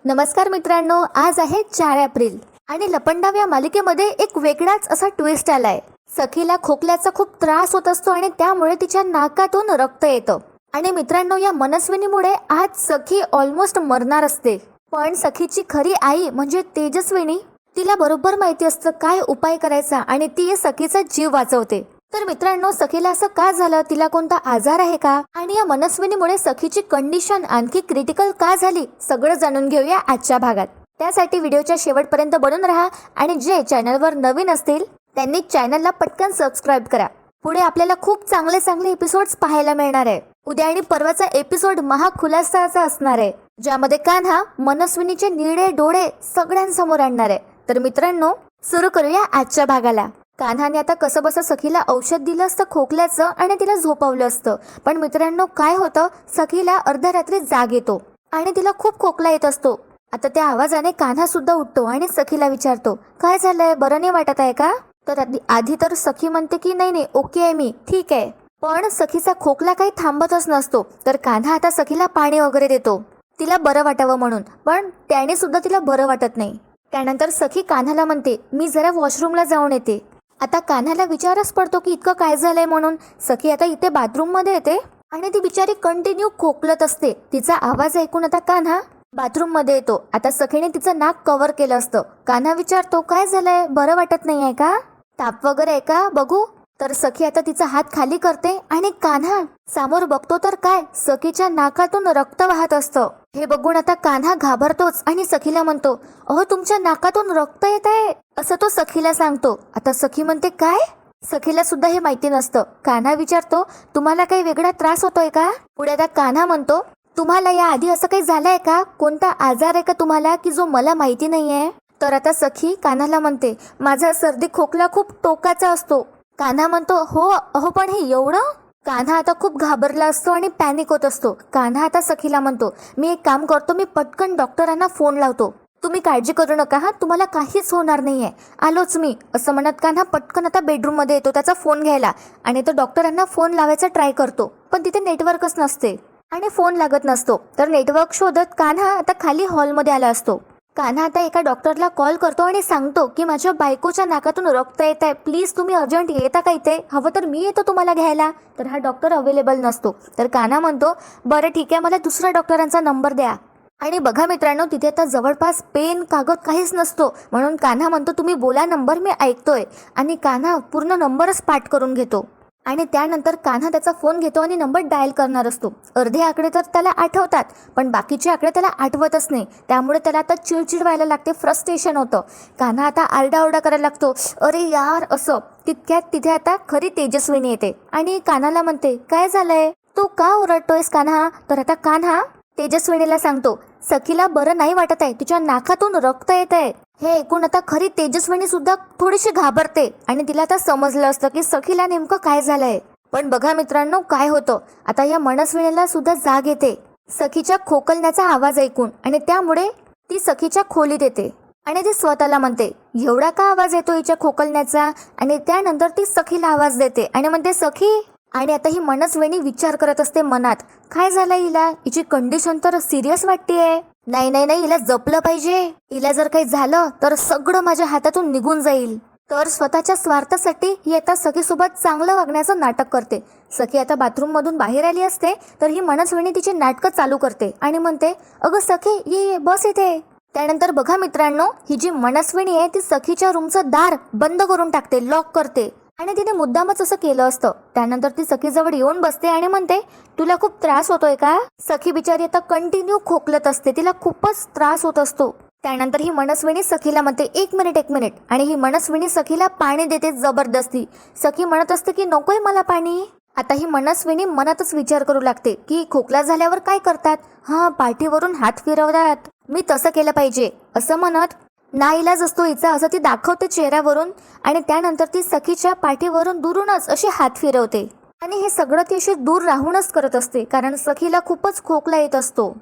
नमस्कार मित्रांनो, आज आहे 4 एप्रिल आणि लपंडाव या मालिकेमध्ये एक वेगळाच असा ट्विस्ट आलाय. सखीला खोकल्याचा खूप त्रास होत असतो आणि त्यामुळे तिच्या नाकातून रक्त येतं. आणि मित्रांनो, या मनस्विनीमुळे आज सखी ऑलमोस्ट मरणार असते. पण सखीची खरी आई म्हणजे तेजस्विनी, तिला बरोबर माहिती असतं काय उपाय करायचा आणि ती सखीचा जीव वाचवते. तर मित्रांनो, सखीला असं का झालं, तिला कोणता आजार आहे का, आणि या मनस्विनीमुळे सखीची कंडिशन आणखी क्रिटिकल का झाली, सगळं जाणून घेऊया आजच्या भागात. त्यासाठी व्हिडिओच्या शेवटपर्यंत बनून राहा आणि जे चॅनलवर नवीन असतील त्यांनी चॅनलला पटकन सबस्क्राईब करा. पुढे आपल्याला खूप चांगले चांगले एपिसोड्स पाहायला मिळणार आहे. उद्या आणि परवाचा एपिसोड महाखुलासाचा असणार आहे, ज्यामध्ये कान्हा मनस्विनीचे निळे डोळे सगळ्यांसमोर आणणार आहे. तर मित्रांनो, सुरू करूया आजच्या भागाला. कान्हाने आता कसं बसं सखीला औषध दिलं असतं खोकल्याचं आणि तिला झोपवलं असतं. पण मित्रांनो, काय होतं, सखीला अर्ध्या रात्री जाग येतो आणि तिला खूप खोकला येत असतो. आता त्या आवाजाने कान्हा सुद्धा उठतो आणि सखीला विचारतो, काय झालंय, बरं नाही वाटत आहे का? तर आधी तर सखी म्हणते की नाही ओके आहे मी, ठीक आहे. पण सखीचा खोकला काही थांबतच नसतो. तर कान्हा आता सखीला पाणी वगैरे देतो तिला बरं वाटावं म्हणून, पण त्याने सुद्धा तिला बरं वाटत नाही. त्यानंतर सखी कान्हाला म्हणते, मी जरा वॉशरूमला जाऊन येते. आता कान्हाला विचारच पडतो की इतकं काय झालंय म्हणून. सखी आता इथे बाथरूम मध्ये येते आणि ती बिचारी कंटिन्यू खोकलत असते. तिचा आवाज ऐकून आता कान्हा बाथरूम मध्ये येतो. आता सखीने तिचं नाक कव्हर केलं असतं. कान्हा विचारतो, काय झालंय, बरं वाटत नाही आहे का, ताप वगैरे आहे का, बघू. तर सखी आता तिचा हात खाली करते आणि कान्हा समोर बघतो तर काय, सखीच्या नाकातून रक्त वाहत असतं. हे बघून आता कान्हा घाबरतोच आणि सखीला म्हणतो, अहो तुमच्या नाकातून रक्त येत आहे, असं तो सखीला सांगतो. आता सखी म्हणते, काय? सखीला सुद्धा हे माहिती नसतं. कान्हा विचारतो, तुम्हाला काही वेगळा त्रास होतोय का? पुढे आता कान्हा म्हणतो, तुम्हाला या आधी असं काही झालंय का, कोणता आजार आहे का तुम्हाला की जो मला माहिती नाहीये? तर आता सखी कान्हाला म्हणते, माझा सर्दी खोकला खूप टोकाचा असतो. कान्हा म्हणतो, हो अहो पण हे एवढं? कान्हा आता खूप घाबरला असतो आणि पॅनिक होत असतो. कान्हा आता सखीला म्हणतो, मी एक काम करतो, मी पटकन डॉक्टरांना फोन लावतो, तुम्ही काळजी करू नका, हा तुम्हाला काहीच होणार नाहीये, आलोच मी, असं म्हणत कान्हा पटकन आता बेडरूम मध्ये येतो त्याचा फोन घ्यायला आणि तो डॉक्टरांना फोन लावायचा ट्राय करतो. पण तिथे नेटवर्कच नसते आणि फोन लागत नसतो. तर नेटवर्क शोधत कान्हा आता खाली हॉलमध्ये आला असतो. कान्हा आता एका डॉक्टरला कॉल करतो आणि सांगतो की माझ्या बायकोच्या नाकातून रक्त येत आहे, प्लीज तुम्ही अर्जंट येता का इथे, हवं तर मी येतो तुम्हाला घ्यायला. तर हा डॉक्टर अवेलेबल नसतो. तर कान्हा म्हणतो, बरं ठीक आहे, मला दुसऱ्या डॉक्टरांचा नंबर द्या. आणि बघा मित्रांनो, तिथे आता जवळपास पेन कागद काहीच नसतो. म्हणून कान्हा म्हणतो, तुम्ही बोला नंबर, मी ऐकतोय. आणि कान्हा पूर्ण नंबरच पाठ करून घेतो आणि त्यानंतर कान्हा त्याचा फोन घेतो आणि नंबर डायल करणार असतो. अर्धे आकडे तर त्याला आठवतात पण बाकीचे आकडे त्याला आठवतच नाही. त्यामुळे त्याला आता चिडचिड व्हायला लागते, फ्रस्ट्रेशन होतं. कान्हा आता आरडाओरडा करायला लागतो, अरे यार असं. तितक्यात तिथे आता खरी तेजस्विनी येते आणि कान्हाला म्हणते, काय झालंय, तू का ओरडतोयस कान्हा? तर आता कान्हा तेजस्विनीला सांगतो, सखीला बरं नाही वाटत आहे, तिच्या नाकातून रक्त येत आहे. हे ऐकून आता खरी तेजस्विनी सुद्धा थोडीशी घाबरते आणि तिला आता समजलं असतं की सखीला नेमकं काय झालंय. पण बघा मित्रांनो, काय होतं, आता या मनस्विनीला सुद्धा जाग येते सखीच्या खोकलण्याचा आवाज ऐकून आणि त्यामुळे ती सखीच्या खोलीत येते आणि ती स्वतःला म्हणते, एवढा का आवाज येतो हिच्या खोकलण्याचा? आणि त्यानंतर ती सखीला आवाज देते आणि म्हणते, सखी. आणि आता ही मनस्विनी विचार करत असते मनात, काय झालं हिला, हिची कंडिशन तर सिरियस वाटतेय, नाही हिला जपलं पाहिजे, हिला जर काही झालं तर सगळं माझ्या हातातून निघून जाईल. तर स्वतःच्या स्वार्थासाठी ही आता सखीसोबत चांगलं वागण्याचं नाटक करते. सखी आता बाथरूम मधून बाहेर आली असते तर ही मनस्विनी तिची नाटकं चालू करते आणि म्हणते, अगं सखी ये बस इथे. त्यानंतर बघा मित्रांनो, ही जी मनस्विनी आहे ती सखीच्या रूमचं दार बंद करून टाकते, लॉक करते आणि तिने मुद्दामच असं केलं असतं. त्यानंतर ती सखीजवळ येऊन बसते आणि म्हणते, तुला खूप त्रास होतोय का? सखी बिचारी आता कंटिन्यू खोकलत असते, तिला खूपच त्रास होत असतो. त्यानंतर ही मनस्विनी सखीला म्हणते, एक मिनिट. आणि ही मनस्विनी सखीला पाणी देते जबरदस्ती. सखी म्हणत असते की नकोय मला पाणी. आता ही मनस्विनी मनातच विचार करू लागते की खोकला झाल्यावर काय करतात, हा पाठीवरून हात फिरवतात, मी तसं केलं पाहिजे असं म्हणत नाईलाज असतो हिचा, असं ती दाखवते चेहऱ्यावरून. आणि त्यानंतर ती सखीच्या पाठीवरून दुरूनच अशी हात फिरवते आणि हे सगळं ती अशी दूर राहूनच करत असते कारण सखीला खूपच खोकला येत असतो.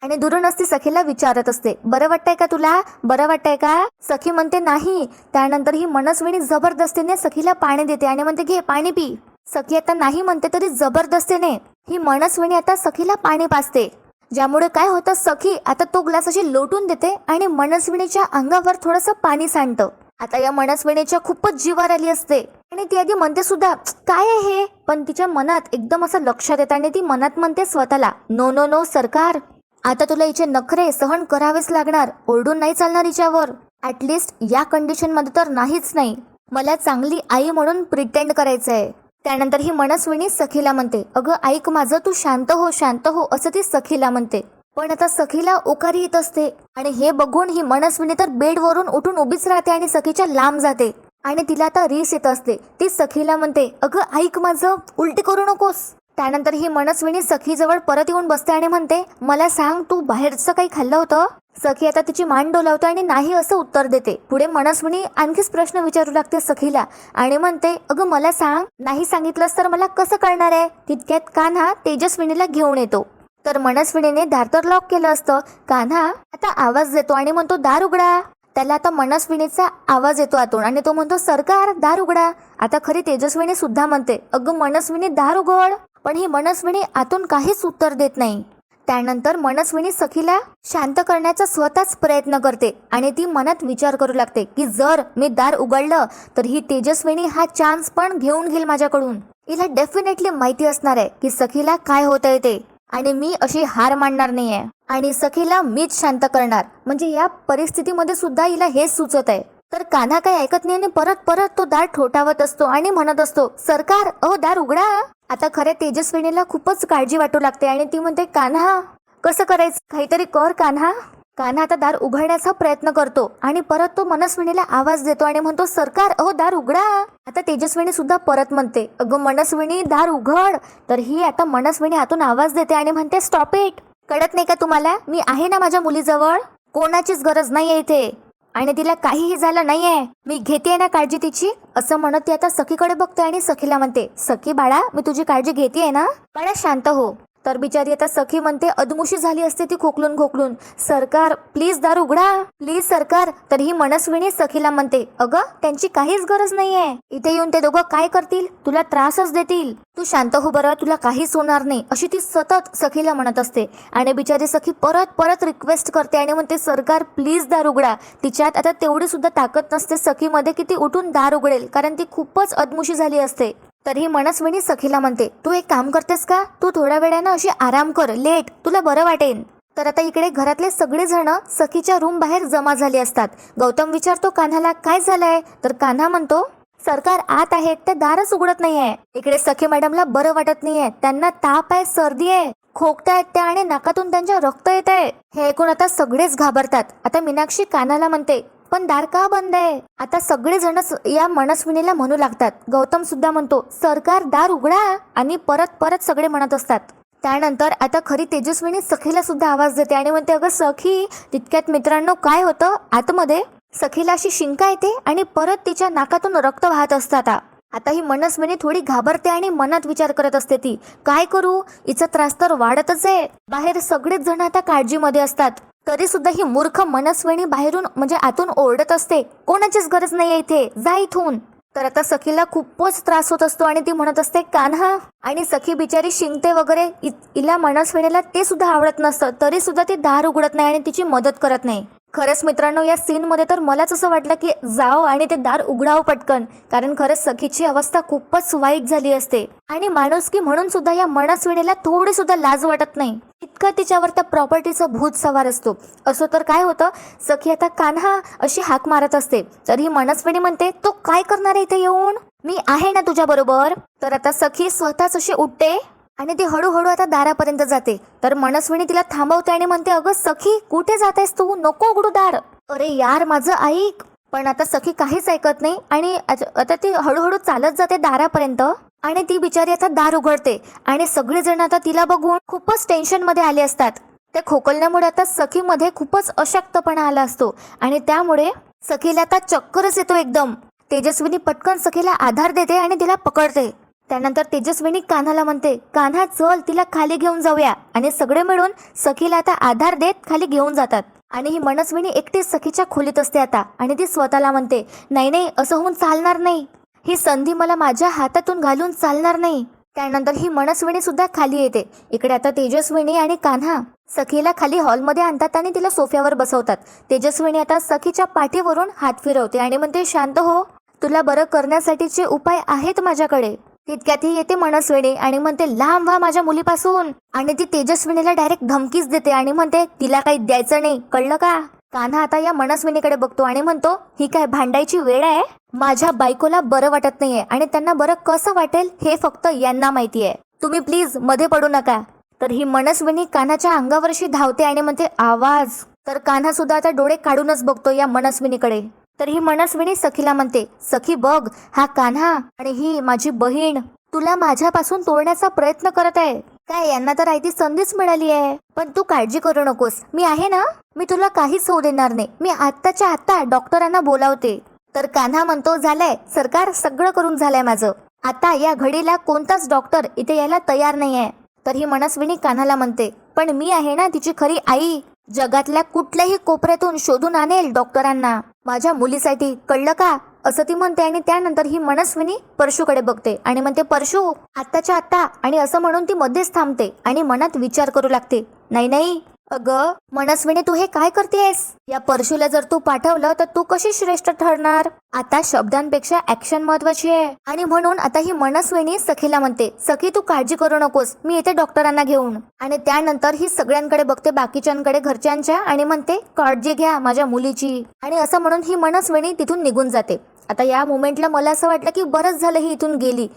आणि दुरूनच ती सखीला विचारत असते, बरं वाटतंय का तुला, बरं वाटतंय का? सखी म्हणते नाही. त्यानंतर ही मनस्विनी जबरदस्तीने सखीला पाणी देते आणि म्हणते, घे पाणी पी. सखी आता नाही म्हणते तरी जबरदस्तीने ही मनस्विनी आता सखीला पाणी पाजते ज्यामुळे काय होतं, सखी आता तो ग्लास अशी लोटून देते आणि मनस्विनीच्या अंगावर थोडंसं पाणी सांडतं. आता या मनस्विनीच्या खूपच जीवार आली असते आणि ती आधी म्हणते सुद्धा काय आहे हे, पण तिच्या मनात एकदम असं लक्षात येतं आणि ती मनात म्हणते स्वतःला, नो नो नो सरकार, आता तुला हिचे नखरे सहन करावेच लागणार, ओरडून नाही चालणार हिच्यावर. ऍटलिस्ट या कंडिशन मध्ये तर नाहीच नाही, मला चांगली आई म्हणून प्रिटेंड करायचंय. त्यानंतर ही मनस्विनी सखीला म्हणते, अगं ऐक माझं, तू शांत हो शांत हो, असं ती सखीला म्हणते. पण आता सखीला ओकारी येत असते आणि हे बघून ही मनस्विनी तर बेडवरून उठून उभीच राहते आणि सखीच्या लांब जाते आणि तिला आता रीस येत असते. ती सखीला म्हणते, अगं ऐक माझं, उलटी करू नकोस. त्यानंतर ही मनस्विनी सखीजवळ परत येऊन बसते आणि म्हणते, मला सांग तू बाहेरचं काही खाल्लं होतं? सखी आता तिची मान डोलावते आणि नाही असं उत्तर देते. पुढे मनस्विनी आणखीच प्रश्न विचारू लागते सखीला आणि म्हणते, अगं मला सांग, नाही सांगितलंस तर मला कसं कळणार आहे? तितक्यात कान्हा तेजस्विनीला घेऊन येतो. तर मनस्विनीने दार तर लॉक केलं असतं. कान्हा आता आवाज देतो आणि म्हणतो, दार उघडा. त्याला आता मनस्विनीचा आवाज येतो आतून आणि तो म्हणतो, सरकार दार उघडा. आता खरी तेजस्विनी सुद्धा म्हणते, अगं मनस्विनी दार उघड. पण ही मनस्विनी आतून काहीच उत्तर देत नाही. त्यानंतर मनस्विनी सखीला शांत करण्याचा स्वतःच प्रयत्न करते आणि ती मनात विचार करू लागते की जर मी दार उघडलं तर ही तेजस्विनी हा चान्स पण घेऊन घेईल माझ्याकडून. हिला डेफिनेटली माहिती असणार आहे की सखीला काय होत आहे ते आणि मी अशी हार मानणार नाहीये आणि सखीला मीच शांत करणार. म्हणजे या परिस्थितीमध्ये सुद्धा हिला हेच सुचत आहे. तर कान्हा काही ऐकत नाही आणि परत परत तो दार ठोठावत असतो आणि म्हणत असतो, सरकार अहो दार उघडा. आता खऱ्या तेजस्विनीला खूपच काळजी वाटू लागते आणि ती म्हणते, कान्हा कसं करायचं, काहीतरी कर कान्हा. कान्हा आता दार उघडण्याचा प्रयत्न करतो आणि परत तो मनस्विनीला आवाज देतो आणि म्हणतो, सरकार अहो दार उघडा. आता तेजस्विनी सुद्धा परत म्हणते, अगं मनस्विनी दार उघड. तर ही आता मनस्विनी हातून आवाज देते आणि म्हणते, स्टॉप इट. कळत नाही का तुम्हाला, मी आहे ना माझ्या मुलीजवळ, कोणाचीच गरज नाहीये इथे आणि तिला काहीही झालं नाहीये, मी घेते ना काळजी तिची. असं म्हणत ती आता सखीकडे बघते आणि सखीला म्हणते, सखी बाळा मी तुझी काळजी घेतेय ना, बाळा शांत हो. तर बिचारी आता सखी म्हणते, अदमुशी झाली असते ती खोकलून खोकलून, सरकार प्लीज दार उघडा प्लीज सरकार. तर ही मनस्विनी सखीला म्हणते, अगं त्यांची काहीच गरज नाहीये, इथे येऊन ते दोघं काय करतील, तुला त्रासच देतील, तू शांत हो बरं, तुला काहीच होणार नाही, अशी ती सतत सखीला म्हणत असते. आणि बिचारी सखी परत परत रिक्वेस्ट करते आणि म्हणते, सरकार प्लीज दार उघडा. तिच्यात आता तेवढी सुद्धा ताकद नसते सखीमध्ये की ती उठून दार उघडेल, कारण ती खूपच अदमुशी झाली असते. तर ही मनस्विनी सखीला म्हणते, तू एक काम करतेस का, तू थोड्या वेळानं अशी आराम कर, लेट, तुला बरं वाटेल. तर आता इकडे घरातले सगळे जण सखीच्या रूम बाहेर जमा झाले असतात. गौतम विचारतो कान्हाला, काय झालंय? तर कान्हा म्हणतो, सरकार आत आहेत, ते दारच उघडत नाहीये. इकडे सखी मॅडमला बरं वाटत नाहीये, त्यांना ताप आहे, सर्दी आहे, खोकतायत त्या आणि नाकातून त्यांच्या रक्त येत आहे. हे ऐकून आता सगळेच घाबरतात. आता मीनाक्षी कान्हाला म्हणते, पण दार का बंद आहे? आता सगळे जण या मनस्विनीला म्हणू लागतात. गौतम सुद्धा म्हणतो, सरकार दार उघडा, आणि परत परत सगळे म्हणत असतात. त्यानंतर आता खरी तेजस्विनी सखीला सुद्धा आवाज देते आणि म्हणते, अगं सखी. तितक्यात मित्रांनो काय होतं, आतमध्ये सखीला अशी शिंका येते आणि परत तिच्या नाकातून रक्त वाहत असतात. आता ही मनस्विनी थोडी घाबरते आणि मनात विचार करत असते, ती काय करू, हिचा त्रास तर वाढतच आहे. बाहेर सगळेच जण आता काळजीमध्ये असतात, तरी सुद्धा ही मूर्ख मनस्विनी बाहेरून म्हणजे आतून ओरडत असते, कोणाचीच गरज नाहीये इथे, जा इथून. तर आता सखीला खूपच त्रास होत असतो आणि ती म्हणत असते, कान्हा. आणि सखी बिचारी शिंकते वगैरे, हिला मनस्विनीला ते सुद्धा आवडत नसतं, तरी सुद्धा ती दार उघडत नाही आणि तिची मदत करत नाही. खरंच मित्रांनो, या सीन मध्ये तर मलाच असं वाटलं की जाओ आणि ते दार उघडावं पटकन, कारण खरंच सखीची अवस्था खूपच वाईट झाली असते आणि माणुसकी म्हणून सुद्धा या मनस्विनीला थोडी सुद्धा लाज वाटत नाही, इतकं तिच्यावर त्या प्रॉपर्टीचं भूत सवार असतो. असं तर काय होतं, सखी आता कान्हा अशी हाक मारत असते, तर ही मनस्विनी म्हणते, तो काय करणार आहे इथे येऊन, मी आहे ना तुझ्या बरोबर. तर आता सखी स्वतःच अशी उठते आणि ती हळूहळू आता दारापर्यंत जाते. तर मनस्विनी तिला थांबवते आणि म्हणते, अगं सखी कुठे जातेस तू, नको उघडू दार, अरे यार माझं ऐक. पण आता सखी काहीच ऐकत नाही आणि आता ती हळूहळू चालत जाते दारापर्यंत आणि ती बिचारी आता दार उघडते आणि सगळेजण आता तिला बघून खूपच टेन्शन मध्ये आले असतात. त्या खोकलण्यामुळे आता सखीमध्ये खूपच अशक्तपणा आला असतो आणि त्यामुळे सखीला आता चक्करच येतो एकदम. तेजस्विनी पटकन सखीला आधार देते आणि तिला पकडते. त्यानंतर तेजस्विनी कान्हाला म्हणते, कान्हा चल तिला खाली घेऊन जाऊया. आणि सगळे मिळून सखीला आता आधार देत खाली घेऊन जातात. आणि ही मनस्विनी एकटीच सखीच्या खोलीत असते आता आणि ती स्वतःला म्हणते, नाही नाही असं होऊन चालणार नाही, ही संधी मला माझ्या हातातून घालून चालणार नाही. त्यानंतर ही मनस्विनी सुद्धा खाली येते. इकडे आता तेजस्विनी आणि कान्हा सखीला खाली हॉलमध्ये आणतात आणि तिला सोफ्यावर बसवतात. तेजस्विनी आता सखीच्या पाठीवरून हात फिरवते आणि म्हणते, शांत हो, तुला बरं करण्यासाठीचे उपाय आहेत माझ्याकडे. तितक्यात ही येते मनस्विनी आणि म्हणते, लांब व्हा माझ्या मुलीपासून. आणि ती तेजस्विनीला डायरेक्ट धमकीच देते आणि म्हणते, तिला काही द्यायचं नाही, कळलं का? कान्हा आता या मनस्विनीकडे बघतो आणि म्हणतो, ही काय भांडायची वेळ आहे? माझ्या बायकोला बरं वाटत नाहीये आणि त्यांना बरं कसं वाटेल हे फक्त यांना माहिती आहे. तुम्ही प्लीज मध्ये पडू नका. तर ही मनस्विनी कान्हाच्या अंगावरशी धावते आणि म्हणते, आवाज. तर कान्हा सुद्धा आता डोळे काढूनच बघतो या मनस्विनीकडे. तर ही मनस्विनी सखीला म्हणते, सखी बघ, हा कान्हा आणि ही माझी बहीण तुला माझ्यापासून तोडण्याचा प्रयत्न करत आहे. काय यांना तर आयती संधीच मिळाली आहे. पण तू काळजी करू नकोस, मी आहे ना, मी तुला काहीच होऊ देणार नाही. मी आत्ताच्या आत्ता डॉक्टरांना बोलावते. तर कान्हा म्हणतो, झालंय सरकार, सगळं करून झालंय माझं. आता या घडीला कोणताच डॉक्टर इथे यायला तयार नाहीये. तर ही मनस्विनी कान्हाला म्हणते, पण मी आहे ना तिची खरी आई. जगातल्या कुठल्याही कोपऱ्यातून शोधून आणेल डॉक्टरांना माझ्या मुलीसाठी, कळलं का? असं ती म्हणते. आणि त्यानंतर ही मनस्विनी परशूकडे बघते आणि म्हणते, परशू आत्ताच्या आत्ता. आणि असं म्हणून ती मध्येच थांबते आणि मनात विचार करू लागते, नाही नाही, अगं मनस्विनी, तू हे काय करतेस? या परशूला जर तू पाठवलं तर तू कशी श्रेष्ठ ठरणार? आता शब्दांपेक्षा ऍक्शन महत्वाची आहे. आणि म्हणून आता ही मनस्विनी सखीला म्हणते, सखी तू काळजी करू नकोस, मी येते डॉक्टरांना घेऊन. आणि त्यानंतर ही सगळ्यांकडे बघते, बाकीच्यांकडे, घरच्यांच्या, आणि म्हणते, काळजी घ्या माझ्या मुलीची. आणि असं म्हणून ही मनस्विनी तिथून निघून जाते. आता या मोमेंटला मला असं वाटलं की बरंच झालं ही इथून गेली,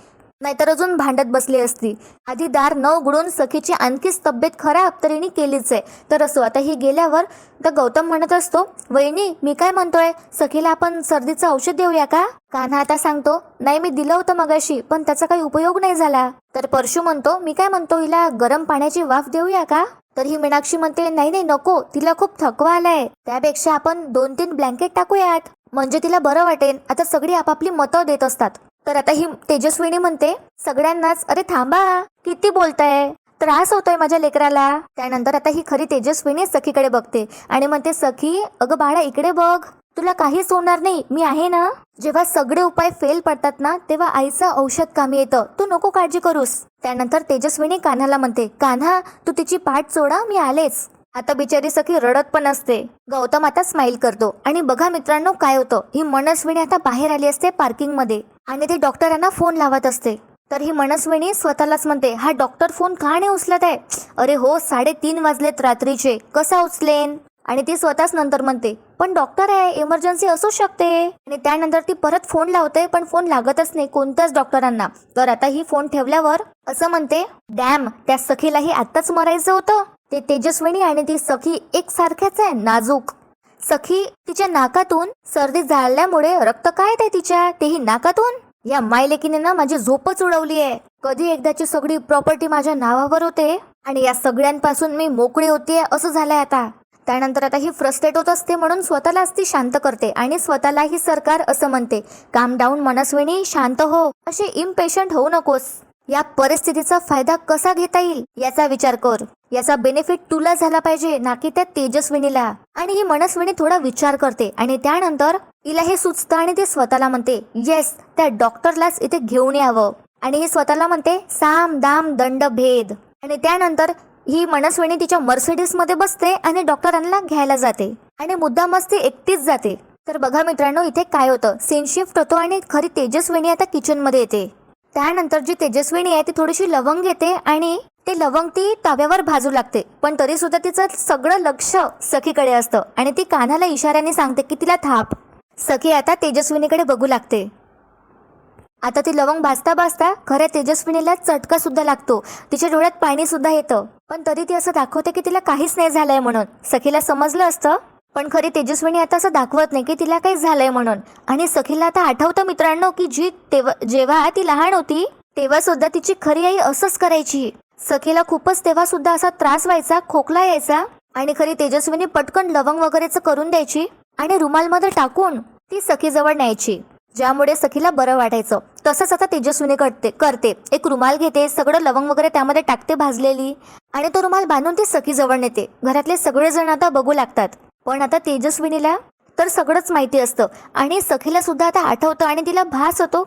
नाहीतर अजून भांडत बसली असती. आधी दार न उघडून सखीची आणखीच तब्येत खराब तरीने केलीच आहे. तर असो, आता ही गेल्यावर तर गौतम म्हणत असतो, वहिनी मी काय म्हणतोय, सखीला आपण सर्दीचं औषध देऊया का? कान्हा आता सांगतो, नाही मी दिलं होतं मगाशी पण त्याचा काही उपयोग नाही झाला. तर परशू म्हणतो, मी काय म्हणतो, हिला गरम पाण्याची वाफ देऊया का? तर ही मीनाक्षी म्हणते, नाही नाही नको, तिला खूप थकवा आलाय, त्यापेक्षा आपण 2-3 ब्लँकेट टाकूयात, म्हणजे तिला बरं वाटेल. आता सगळी आपापली मतं देत असतात. तर आता ही तेजस्विनी म्हणते सगळ्यांनाच, अरे थांबा, किती बोलताय, त्रास होतोय माझ्या लेकराला. त्यानंतर आता ही खरी तेजस्विनी सखीकडे बघते आणि म्हणते, सखी अगं बाळा इकडे बघ, तुला काहीच होणार नाही, मी आहे ना. जेव्हा सगळे उपाय फेल पडतात ना तेव्हा आईचं औषध कामी येतं, तू नको काळजी करूस. त्यानंतर तेजस्विनी कान्हाला म्हणते, कान्हा तू तिची पाठ सोडा, मी आलेच. आता बिचारी सखी रडत पण असते. गौतम आता स्माइल करतो. आणि बघा मित्रांनो काय होतं, ही मनस्विनी आता बाहेर आली असते पार्किंग मध्ये आणि ते डॉक्टरांना फोन लावत असते. तर ही मनस्विनी स्वतःलाच म्हणते, हा डॉक्टर फोन का नाही उचलत आहे? अरे हो, 3:30 वाजलेत रात्रीचे, कसा उचलेन? आणि ती स्वतःच नंतर म्हणते, पण डॉक्टर आहे, इमर्जन्सी असू शकते. आणि त्यानंतर ती परत फोन लावते पण फोन लागतच नाही कोणत्याच डॉक्टरांना. तर आता ही फोन ठेवल्यावर असं म्हणते, डॅम, त्या सखीलाही आत्ताच मरायचं होतं. ते तेजस्विनी आणि ती सखी एक सारख्याच आहे, नाजूक. सखी तिच्या नाकातून सर्दी झाल्यामुळे रक्त काय ते तिच्या, तेही नाकातून. या मायलेकीने ना माझी झोपच उडवली आहे. कधी एकदाची सगळी प्रॉपर्टी माझ्या नावावर होते आणि या सगळ्यांपासून मी मोकळी होतीये असं झालंय आता. त्यानंतर आता ही फ्रस्ट्रेट होत असते म्हणून स्वतःलाच ती शांत करते आणि स्वतःलाही सरकार असं म्हणते, काम डाऊन मनस्विनी, शांत हो, असे इम्पेशंट होऊ नकोस. या परिस्थितीचा फायदा कसा घेता येईल याचा विचार कर. याचा बेनिफिट तुला झाला पाहिजे, ना की त्या तेजस्विनीला. आणि ही मनस्विनी थोडा विचार करते आणि त्यानंतर तिला हे सुचतं आणि ती स्वतःला म्हणते, येस, त्या डॉक्टरलाच इथे घेऊन यावं. आणि ही स्वतःला म्हणते, साम दाम दंड भेद. आणि त्यानंतर ही मनस्विनी तिच्या मर्सिडीज मध्ये बसते आणि डॉक्टरांना घ्यायला जाते आणि मुद्दामच ती एकटीच जाते. तर बघा मित्रांनो इथे काय होतं, सीन शिफ्ट होतो आणि खरी तेजस्विनी आता किचन मध्ये येते. त्यानंतर जी तेजस्विनी आहे ती थोडीशी लवंग घेते आणि ते लवंग ती तव्यावर भाजू लागते. पण तरी सुद्धा तिचं सगळं लक्ष सखीकडे असतं आणि ती कान्हाला इशाऱ्याने सांगते की तिला थाप. सखी आता तेजस्विनीकडे बघू लागते. आता ती लवंग भाजता भाजता खऱ्या तेजस्विनीला चटका सुद्धा लागतो. तिच्या डोळ्यात पाणी सुद्धा येतं. पण तरी ती असं दाखवते की तिला काहीच नाही झालंय म्हणून. सखीला समजलं असतं पण खरी तेजस्विनी आता असं दाखवत नाही की तिला काही झालंय म्हणून. आणि सखीला आता आठवतं मित्रांनो की जेव्हा ती लहान होती तेव्हा सुद्धा तिची खरी आई असंच करायची. सखीला खूपच तेव्हा सुद्धा असा त्रास व्हायचा, खोकला यायचा आणि खरी तेजस्विनी पटकन लवंग वगैरेच करून द्यायची आणि रुमालमध्ये टाकून ती सखीजवळ न्यायची, ज्यामुळे सखीला बरं वाटायचं. तसंच आता तेजस्विनी करते. एक रुमाल घेते, सगळं लवंग वगैरे त्यामध्ये टाकते भाजलेली आणि तो रुमाल बांधून ती सखीजवळ नेते. घरातले सगळेजण आता बघू लागतात. पण आता तेजस्विनीला तर सगळंच माहिती असतं आणि सखीला सुद्धा आता आठवतं आणि तिला भास होतो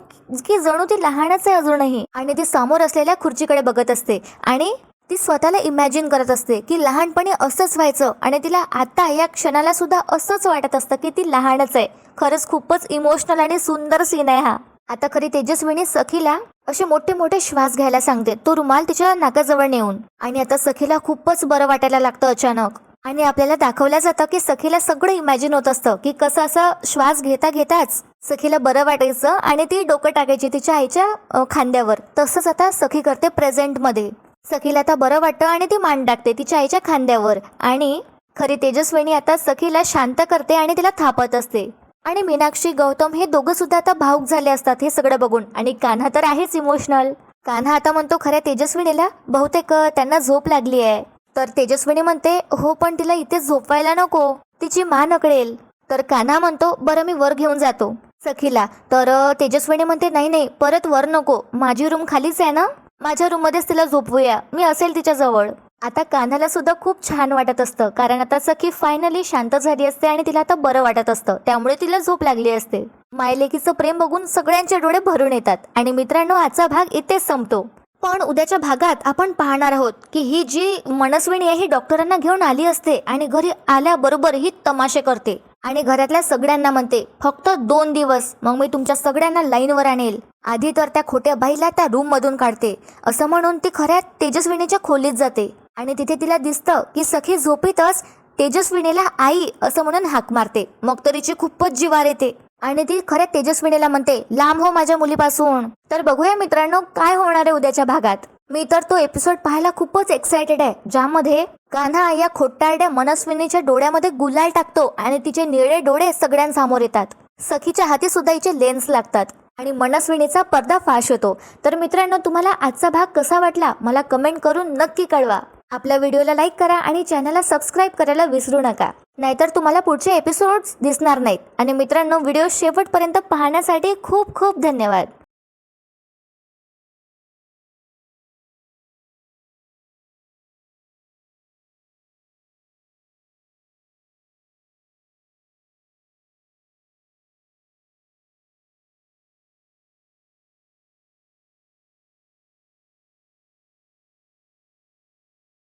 की जणू ती लहानच आहे अजूनही. आणि ती समोर असलेल्या खुर्चीकडे बघत असते आणि ती स्वतःला इमॅजिन करत असते की लहानपणी असंच व्हायचं आणि तिला आता या क्षणाला सुद्धा असंच वाटत असतं की ती लहानच आहे. खरंच खूपच इमोशनल आणि सुंदर सीन आहे हा. आता खरी तेजस्विनी सखीला असे मोठे मोठे श्वास घ्यायला सांगते, तो रुमाल तिच्या नाकाजवळ नेऊन. आणि आता सखीला खूपच बरं वाटायला लागतं अचानक. आणि आपल्याला दाखवलं जातं की सखीला सगळं इमॅजिन होत असतं की कसं असं श्वास घेता घेताच सखीला बरं वाटायचं आणि ती डोकं टाकायची तिच्या आईच्या खांद्यावर. तसंच आता सखी करते प्रेझेंटमध्ये. सखीला आता बरं वाटतं आणि ती मान टाकते तिच्या आईच्या खांद्यावर. आणि खरी तेजस्विनी आता सखीला शांत करते आणि तिला थापत असते. आणि मीनाक्षी गौतम हे दोघं सुद्धा आता भावुक झाले असतात हे सगळं बघून. आणि कान्हा तर आहेच इमोशनल. कान्हा आता म्हणतो खऱ्या तेजस्विनीला बहुतेक त्यांना झोप लागली आहे. तर तेजस्विनी म्हणते हो पण तिला इथे झोपवायला नको, तिची मान अकळेल. तर कान्हा म्हणतो बरं मी वर घेऊन जातो सखीला. तर तेजस्विनी म्हणते नाही नाही परत वर नको, माझी रूम खालीच आहे ना, माझ्या रूम मध्येच तिला झोपवूया, मी असेल तिच्या जवळ. आता कान्हाला सुद्धा खूप छान वाटत असतं कारण आता सखी फायनली शांत झाली असते आणि तिला आता बरं वाटत असतं, त्यामुळे तिला झोप लागली असते. मायलेकीचं प्रेम बघून सगळ्यांचे डोळे भरून येतात. आणि मित्रांनो आजचा भाग इथेच संपतो. पण उद्याच्या भागात आपण पाहणार आहोत की ही जी मनस्विनी आहे ही डॉक्टरांना घेऊन आली असते आणि घरी आल्याबरोबर ही तमाशे करते आणि घरातल्या सगळ्यांना म्हणते फक्त 2 दिवस मग मी तुमच्या सगळ्यांना लाईनवर आणेल. आधी तर त्या खोट्या बाईला त्या रूम मधून काढते असं म्हणून ती खऱ्या तेजस्विनीच्या खोलीत जाते आणि तिथे तिला दिसतं की सखी झोपेतच तेजस्विनीला आई असं म्हणून हाक मारते. मग तर तिची खूपच जिवार येते आणि ती खऱ्या तेजस्विनीला म्हणते लांब हो माझ्या मुलीपासून. तर बघूया मित्रांनो काय होणार आहे उद्याच्या भागात. मी तर तो एपिसोड पाहायला खूपच एक्सायटेड आहे ज्यामध्ये कान्हा या खोटारड्या मनस्विनीच्या डोळ्यामध्ये गुलाल टाकतो आणि तिचे निळे डोळे सगळ्यांसमोर येतात. सखीच्या हाती सुद्धा हिचे लेन्स लागतात आणि मनस्विनीचा पर्दाफाश होतो. तर मित्रांनो तुम्हाला आजचा भाग कसा वाटला मला कमेंट करून नक्की कळवा. आपल्या व्हिडिओला लाईक करा आणि चॅनलला सबस्क्राईब करायला विसरू नका, नाहीतर तुम्हाला पुढचे एपिसोड्स दिसणार नाहीत. आणि मित्रांनो व्हिडिओ शेवटपर्यंत पाहण्यासाठी खूप खूप धन्यवाद.